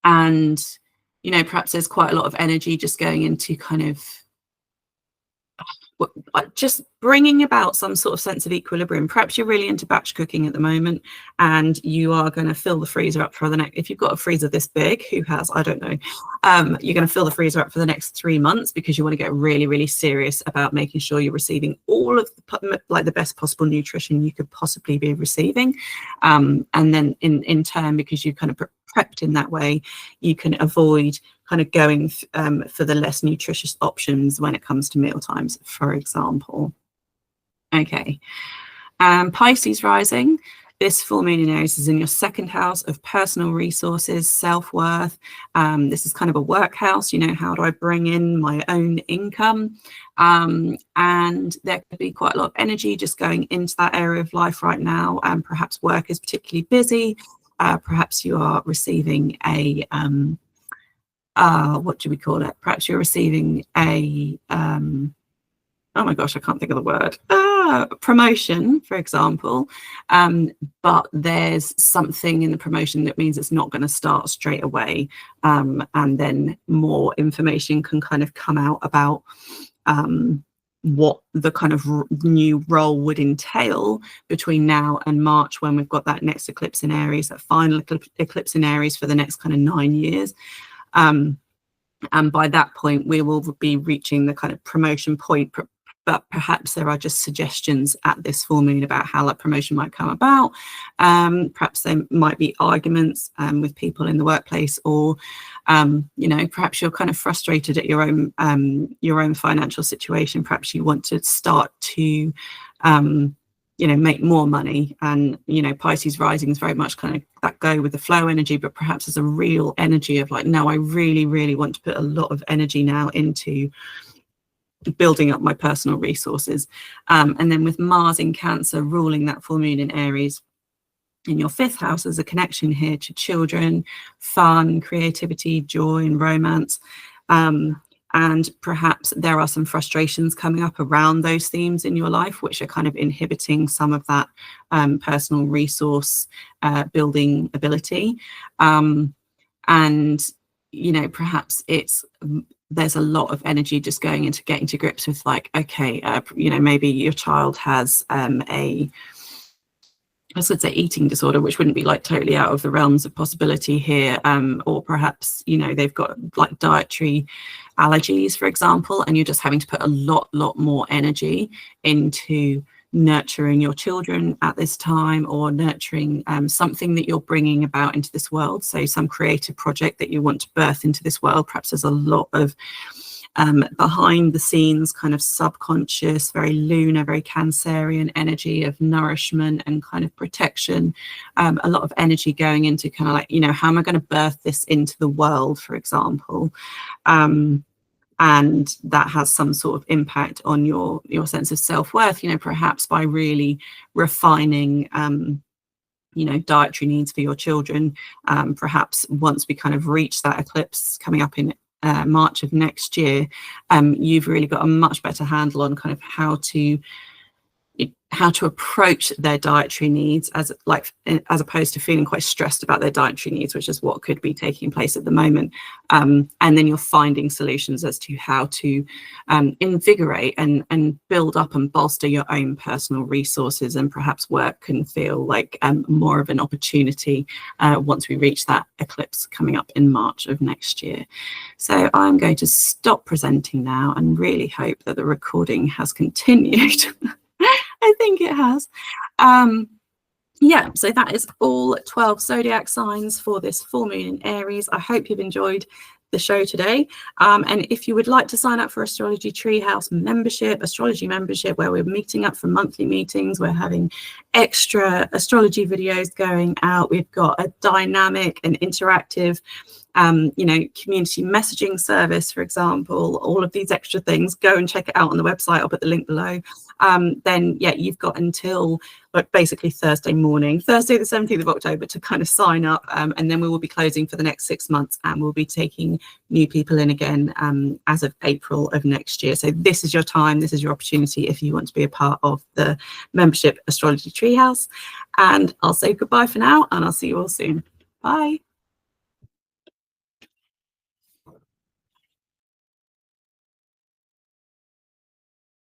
And, you know, perhaps there's quite a lot of energy just going into kind of just bringing about some sort of sense of equilibrium. Perhaps you're really into batch cooking at the moment, and you are going to fill the freezer up for the next, if you've got a freezer this big, who has, I don't know, you're going to fill the freezer up for the next 3 months because you want to get really, really serious about making sure you're receiving all of the best possible nutrition you could possibly be receiving. And then in turn, because you kind of prepped in that way, you can avoid kind of going for the less nutritious options when it comes to meal times, for example. Okay, Pisces rising. This full moon in Aries is in your second house of personal resources, self-worth. This is kind of a work house. You know, how do I bring in my own income? And there could be quite a lot of energy just going into that area of life right now. And perhaps work is particularly busy. Perhaps you are receiving a what do we call it? Perhaps you're receiving a oh my gosh, I can't think of the word. Promotion, for example. But there's something in the promotion that means it's not going to start straight away. And then more information can kind of come out about what the kind of new role would entail between now and March, when we've got that next eclipse in Aries, that final eclipse in Aries for the next kind of 9 years. And by that point, we will be reaching the kind of promotion point, but perhaps there are just suggestions at this full moon about how that promotion might come about. Perhaps there might be arguments with people in the workplace, or you know, perhaps you're kind of frustrated at your own financial situation. Perhaps you want to start to you know, make more money. And, you know, Pisces rising is very much kind of that go with the flow energy, but perhaps there's a real energy of like, no, I really, really want to put a lot of energy now into building up my personal resources. And then with Mars in Cancer ruling that full moon in Aries in your fifth house, there's a connection here to children, fun, creativity, joy, and romance. And perhaps there are some frustrations coming up around those themes in your life, which are kind of inhibiting some of that personal resource building ability. And, you know, perhaps there's a lot of energy just going into getting to grips with like, okay, you know, maybe your child has I would say eating disorder, which wouldn't be like totally out of the realms of possibility here. Or perhaps, you know, they've got like dietary allergies, for example, and you're just having to put a lot more energy into nurturing your children at this time, or nurturing something that you're bringing about into this world. So some creative project that you want to birth into this world. Perhaps there's a lot of behind the scenes kind of subconscious, very lunar, very Cancerian energy of nourishment and kind of protection. A lot of energy going into kind of like, you know, how am I going to birth this into the world, for example. And that has some sort of impact on your sense of self-worth, you know, perhaps by really refining you know, dietary needs for your children. Perhaps once we kind of reach that eclipse coming up in March of next year, you've really got a much better handle on kind of how to approach their dietary needs, as opposed to feeling quite stressed about their dietary needs, which is what could be taking place at the moment. And then you're finding solutions as to how to invigorate and build up and bolster your own personal resources, and perhaps work can feel like more of an opportunity once we reach that eclipse coming up in March of next year. So I'm going to stop presenting now and really hope that the recording has continued. I think it has. Yeah, so that is all 12 zodiac signs for this full moon in Aries. I hope you've enjoyed the show today. And if you would like to sign up for Astrology Treehouse membership, astrology membership, where we're meeting up for monthly meetings, we're having extra astrology videos going out. We've got a dynamic and interactive you know, community messaging service, for example, all of these extra things. Go and check it out on the website. I'll put the link below. Then yeah, you've got until like basically Thursday morning, Thursday the 17th of October, to kind of sign up, and then we will be closing for the next 6 months, and we'll be taking new people in again as of April of next year. So this is your time, this is your opportunity if you want to be a part of the membership Astrology Treehouse. And I'll say goodbye for now, and I'll see you all soon. Bye.